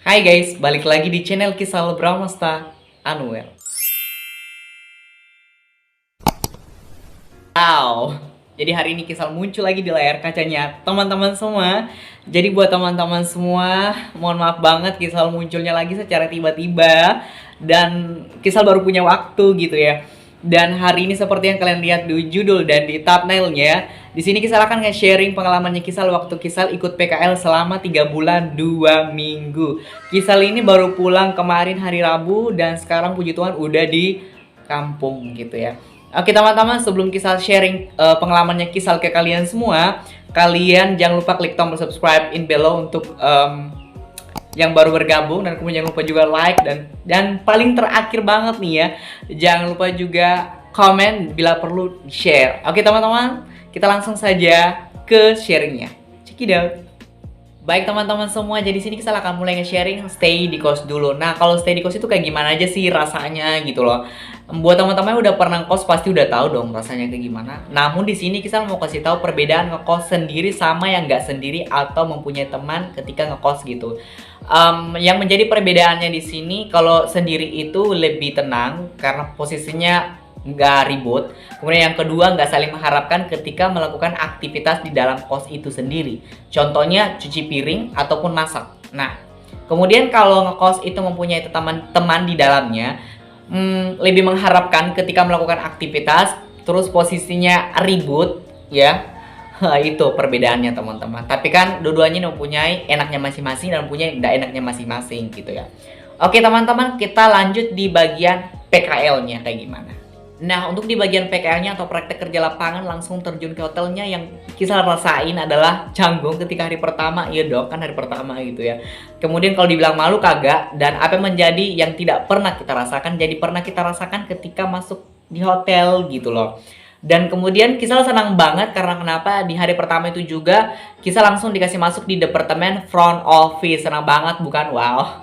Hai guys, balik lagi di channel Kisah Bramasta Anuel. Wow, jadi hari ini Kisah muncul lagi di layar kacanya teman-teman semua. Jadi buat teman-teman semua, mohon maaf banget Kisah munculnya lagi secara tiba-tiba. Dan Kisah baru punya waktu gitu ya. Dan hari ini seperti yang kalian lihat di judul dan di thumbnailnya, di sini Kisah akan nge-sharing pengalamannya Kisah waktu Kisah ikut PKL selama 3 bulan 2 minggu. Kisah ini baru pulang kemarin hari Rabu dan sekarang puji Tuhan udah di kampung gitu ya. Oke teman-teman, sebelum Kisah sharing pengalamannya Kisah ke kalian semua, kalian jangan lupa klik tombol subscribe in below untuk yang baru bergabung, dan kemudian jangan lupa juga like dan paling terakhir banget nih ya, jangan lupa juga komen bila perlu share. Oke teman-teman, kita langsung saja ke sharingnya. Check it out. Baik teman-teman semua, jadi sini kita akan mulai nge-sharing stay di kos dulu. Nah, kalau stay di kos itu kayak gimana aja sih rasanya gitu loh. Buat teman-teman yang udah pernah kos pasti udah tahu dong rasanya kayak gimana. Namun di sini kita mau kasih tahu perbedaan ngekos sendiri sama yang nggak sendiri atau mempunyai teman ketika ngekos gitu. Yang menjadi perbedaannya di sini, kalau sendiri itu lebih tenang karena posisinya nggak ribut. Kemudian yang kedua, nggak saling mengharapkan ketika melakukan aktivitas di dalam kos itu sendiri. Contohnya cuci piring ataupun masak. Nah, kemudian kalau ngekos itu mempunyai teman-teman di dalamnya, lebih mengharapkan ketika melakukan aktivitas terus posisinya ribut ya. Itu perbedaannya teman-teman. Tapi kan dua-duanya mempunyai enaknya masing-masing dan mempunyai tidak enaknya masing-masing gitu ya. Oke teman-teman, kita lanjut di bagian PKL-nya kayak gimana. Nah, untuk di bagian PKL-nya atau praktek kerja lapangan langsung terjun ke hotelnya, yang Kisah rasain adalah canggung ketika hari pertama. Iya dong, kan hari pertama gitu ya. Kemudian kalau dibilang malu kagak, dan apa yang menjadi yang tidak pernah kita rasakan jadi pernah kita rasakan ketika masuk di hotel gitu loh. Dan kemudian Kisah senang banget karena kenapa, di hari pertama itu juga Kisah langsung dikasih masuk di departemen front office. Senang banget bukan? Wow.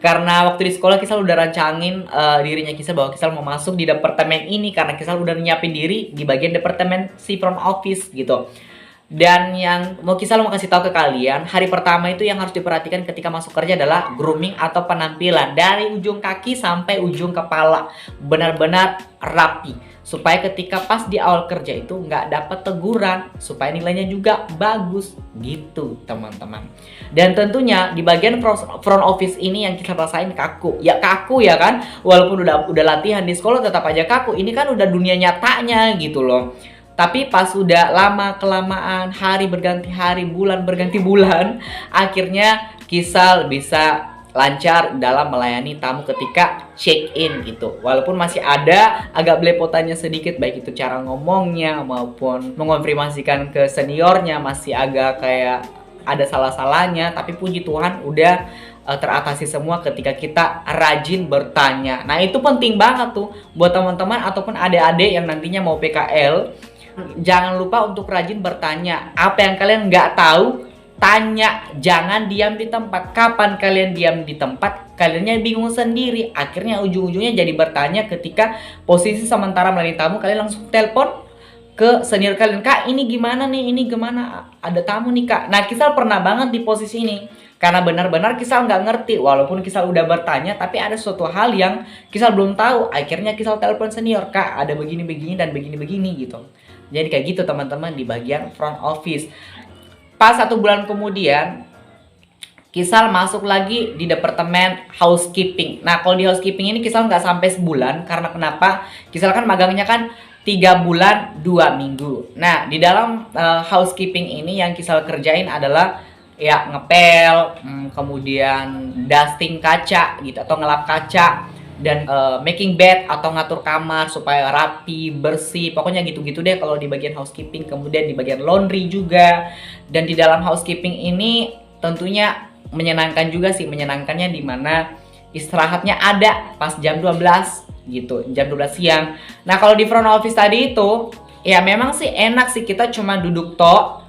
Karena waktu di sekolah Kisah udah rancangin dirinya Kisah bahwa Kisah mau masuk di departemen ini karena Kisah udah nyiapin diri di bagian departemen si front office gitu. Dan yang mau Kisah mau kasih tahu ke kalian, hari pertama itu yang harus diperhatikan ketika masuk kerja adalah grooming atau penampilan dari ujung kaki sampai ujung kepala, benar-benar rapi supaya ketika pas di awal kerja itu nggak dapat teguran, supaya nilainya juga bagus gitu teman-teman. Dan tentunya di bagian front office ini yang kita rasain kaku ya kan, walaupun udah latihan di sekolah tetap aja kaku. Ini kan udah dunia nyatanya gitu loh. Tapi pas sudah lama kelamaan, hari berganti hari, bulan berganti bulan, akhirnya Kisah bisa lancar dalam melayani tamu ketika check-in gitu. Walaupun masih ada agak belepotannya sedikit, baik itu cara ngomongnya maupun mengonfirmasikan ke seniornya masih agak kayak ada salah-salahnya, tapi puji Tuhan udah teratasi semua ketika kita rajin bertanya. Nah, itu penting banget tuh buat teman-teman ataupun adik-adik yang nantinya mau PKL. Jangan lupa untuk rajin bertanya. Apa yang kalian nggak tahu, tanya, jangan diam di tempat. Kapan kalian diam di tempat, kaliannya bingung sendiri. Akhirnya ujung-ujungnya jadi bertanya ketika posisi sementara melayani tamu, kalian langsung telepon ke senior kalian, Kak ini gimana nih, ini gimana, ada tamu nih Kak. Nah, Kisah pernah banget di posisi ini karena benar-benar Kisah nggak ngerti. Walaupun Kisah udah bertanya, tapi ada suatu hal yang Kisah belum tahu. Akhirnya Kisah telepon senior, Kak ada begini-begini dan begini-begini gitu. Jadi kayak gitu teman-teman di bagian front office. Pas 1 bulan kemudian Kisah masuk lagi di departemen housekeeping. Nah, kalau di housekeeping ini Kisah nggak sampai sebulan. Karena kenapa? Kisah kan magangnya kan 3 bulan 2 minggu. Nah, di dalam housekeeping ini yang Kisah kerjain adalah ya ngepel, kemudian dusting kaca gitu atau ngelap kaca, dan making bed atau ngatur kamar supaya rapi, bersih. Pokoknya gitu-gitu deh kalau di bagian housekeeping. Kemudian di bagian laundry juga. Dan di dalam housekeeping ini tentunya menyenangkan juga sih. Menyenangkannya di mana istirahatnya ada pas jam 12 gitu, jam 12 siang. Nah, kalau di front office tadi itu ya memang sih enak sih, kita cuma duduk tok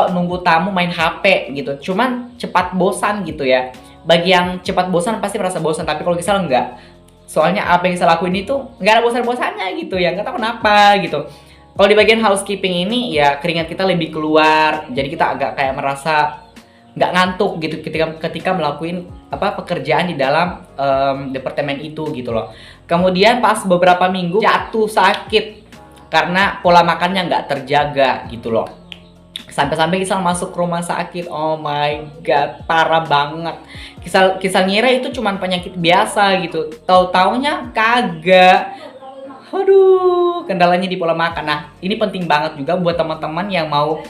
nunggu tamu main HP gitu. Cuman cepat bosan gitu ya. Bagi yang cepat bosan pasti merasa bosan, tapi kalau Kisah enggak. Soalnya apa yang saya lakuin itu nggak ada bosan-bosannya gitu ya, nggak tahu kenapa gitu. Kalau di bagian housekeeping ini ya keringat kita lebih keluar, jadi kita agak kayak merasa nggak ngantuk gitu ketika melakukan pekerjaan di dalam departemen itu gitu loh. Kemudian pas beberapa minggu jatuh sakit karena pola makannya nggak terjaga gitu loh. Sampai-sampai Kisal masuk rumah sakit. Oh my god, parah banget. Kisal ngira itu cuma penyakit biasa gitu. Tahu-taunya kagak. Aduh, kendalanya di pola makan. Nah, ini penting banget juga buat teman-teman yang mau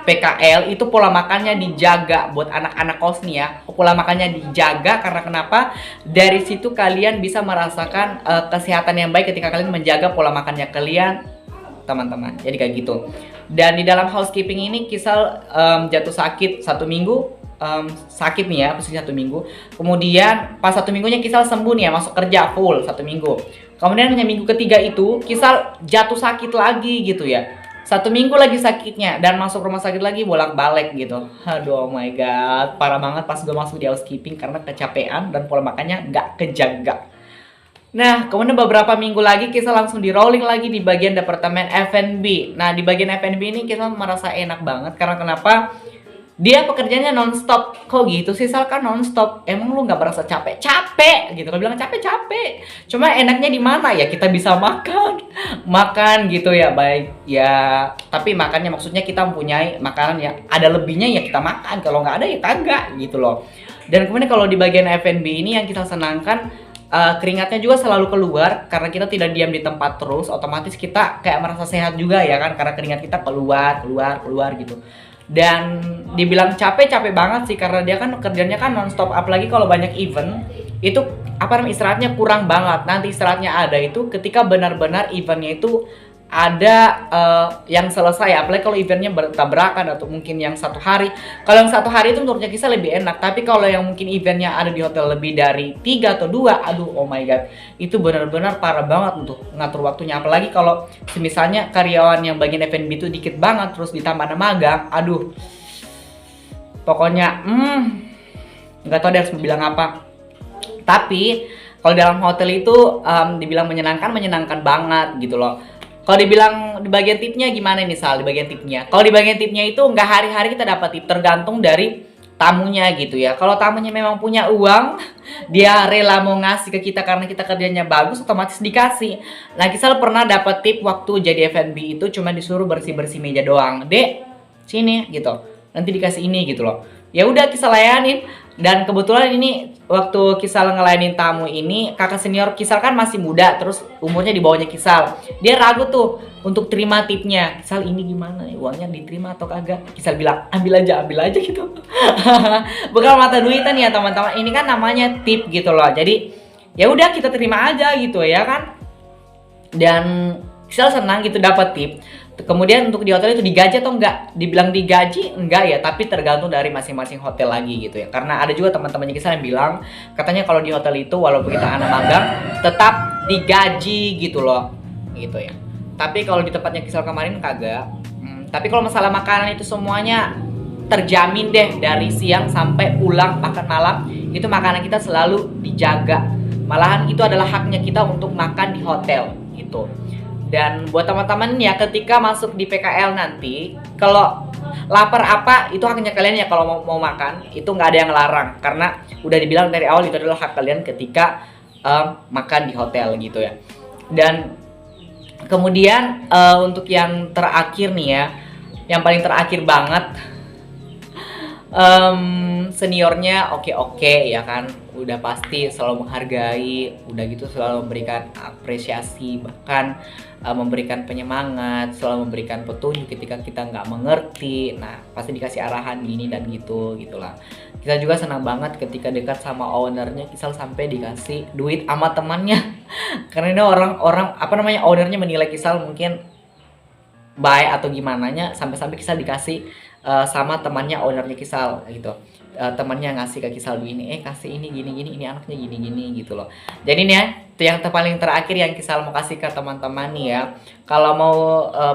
PKL, itu pola makannya dijaga buat anak-anak kos nih ya. Pola makannya dijaga karena kenapa? Dari situ kalian bisa merasakan kesehatan yang baik ketika kalian menjaga pola makannya kalian, teman-teman. Jadi kayak gitu. Dan di dalam housekeeping ini Kisal jatuh sakit 1 minggu, sakit nih ya, posisi 1 minggu. Kemudian pas 1 minggunya Kisal sembuh nih ya, masuk kerja full 1 minggu. Kemudian hanya minggu ketiga itu Kisal jatuh sakit lagi gitu ya. 1 minggu lagi sakitnya dan masuk rumah sakit lagi bolak-balik gitu. Aduh, oh my god, parah banget pas gue masuk di housekeeping karena kecapean dan pola makannya nggak kejaga. Nah, kemudian beberapa minggu lagi Kisal langsung di rolling lagi di bagian departemen F&B. Nah, di bagian F&B ini Kisal merasa enak banget karena kenapa? Dia pekerjaannya non-stop. Kok gitu sih, Sal? Kan non-stop. Emang lu nggak berasa capek? Capek gitu. Kalau bilang capek. Cuma enaknya di mana ya? Kita bisa makan gitu ya, baik ya. Tapi makannya maksudnya kita mempunyai makanan ya ada lebihnya ya kita makan. Kalau nggak ada ya kagak gitu loh. Dan kemudian kalau di bagian F&B ini yang kita senangkan, keringatnya juga selalu keluar karena kita tidak diam di tempat terus. Otomatis kita kayak merasa sehat juga ya kan, karena keringat kita keluar gitu. Dan dibilang capek banget sih karena dia kan kerjanya kan nonstop, apalagi kalau banyak event itu istirahatnya kurang banget. Nanti istirahatnya ada itu ketika benar-benar eventnya itu ada yang selesai, apalagi kalau eventnya bertabrakan atau mungkin yang 1 hari. Kalau yang 1 hari itu menurutnya Kisah lebih enak, tapi kalau yang mungkin eventnya ada di hotel lebih dari 3 atau 2, aduh oh my god, itu benar-benar parah banget untuk ngatur waktunya. Apalagi kalau misalnya karyawan yang bagian F&B itu dikit banget, terus ditambah magang, aduh pokoknya nggak tahu deh harus bilang apa. Tapi kalau dalam hotel itu dibilang menyenangkan banget gitu loh. Kalau dibilang di bagian tipnya gimana nih, Sal? Di bagian tipnya, kalau di bagian tipnya itu nggak hari-hari kita dapat tip, tergantung dari tamunya gitu ya. Kalau tamunya memang punya uang, dia rela mau ngasih ke kita karena kita kerjanya bagus, otomatis dikasih. Nah, Kisal pernah dapat tip waktu jadi F&B itu cuma disuruh bersih-bersih meja doang. Dek, sini gitu. Nanti dikasih ini gitu loh. Ya udah Kisal layanin. Dan kebetulan ini waktu Kisal ngelayanin tamu ini, kakak senior Kisal kan masih muda, terus umurnya di bawahnya Kisal. Dia ragu tuh untuk terima tipnya. Kisal, ini gimana nih, uangnya diterima atau kagak? Kisal bilang ambil aja gitu. Bukan mata duitan ya teman-teman. Ini kan namanya tip gitu loh. Jadi ya udah kita terima aja gitu ya kan. Dan Kisal senang gitu dapat tip. Kemudian untuk di hotel itu digaji atau enggak? Dibilang digaji enggak ya, tapi tergantung dari masing-masing hotel lagi gitu ya. Karena ada juga teman-temannya Kisal yang bilang katanya kalau di hotel itu walaupun kita anak magang tetap digaji gitu loh. Gitu ya. Tapi kalau di tempatnya Kisal kemarin kagak. Tapi kalau masalah makanan itu semuanya terjamin deh, dari siang sampai pulang makan malam itu makanan kita selalu dijaga. Malahan itu adalah haknya kita untuk makan di hotel gitu. Dan buat teman-teman ya, ketika masuk di PKL nanti, kalau lapar apa itu haknya kalian ya. Kalau mau makan itu nggak ada yang larang, karena udah dibilang dari awal itu adalah hak kalian ketika makan di hotel gitu ya. Dan kemudian untuk yang terakhir nih ya, yang paling terakhir banget, seniornya oke ya kan, udah pasti selalu menghargai, udah gitu selalu memberikan apresiasi, bahkan memberikan penyemangat, selalu memberikan petunjuk ketika kita nggak mengerti. Nah pasti dikasih arahan gini dan gitulah. Kita juga senang banget ketika dekat sama ownernya, Kisal sampai dikasih duit sama temannya. Karena ini orang ownernya menilai Kisal mungkin baik atau gimana nya, sampai Kisal dikasih sama temannya ownernya Kisal gitu. Temannya ngasih ke Kisal ini, kasih ini gini ini anaknya gini gitu loh. Jadi nih ya, itu yang paling terakhir yang Kisal mau kasih ke teman-teman nih ya. Kalau mau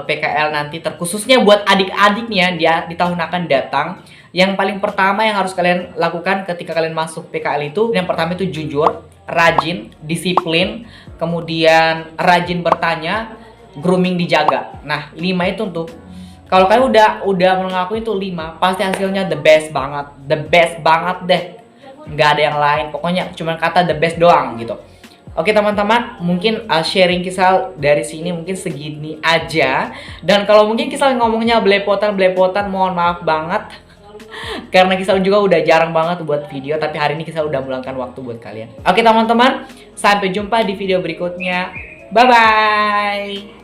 PKL nanti, terkhususnya buat adik-adik nih ya, dia di tahun akan datang, yang paling pertama yang harus kalian lakukan ketika kalian masuk PKL itu, yang pertama itu jujur, rajin, disiplin, kemudian rajin bertanya, grooming dijaga. Nah 5 itu tuh. Kalau kalian udah mengaku itu 5, pasti hasilnya the best banget deh. Nggak ada yang lain, pokoknya cuma kata the best doang gitu. Oke teman-teman, mungkin sharing Kisal dari sini mungkin segini aja. Dan kalau mungkin Kisal ngomongnya belepotan, mohon maaf banget. Karena Kisal juga udah jarang banget buat video, tapi hari ini Kisal udah meluangkan waktu buat kalian. Oke teman-teman, sampai jumpa di video berikutnya. Bye-bye!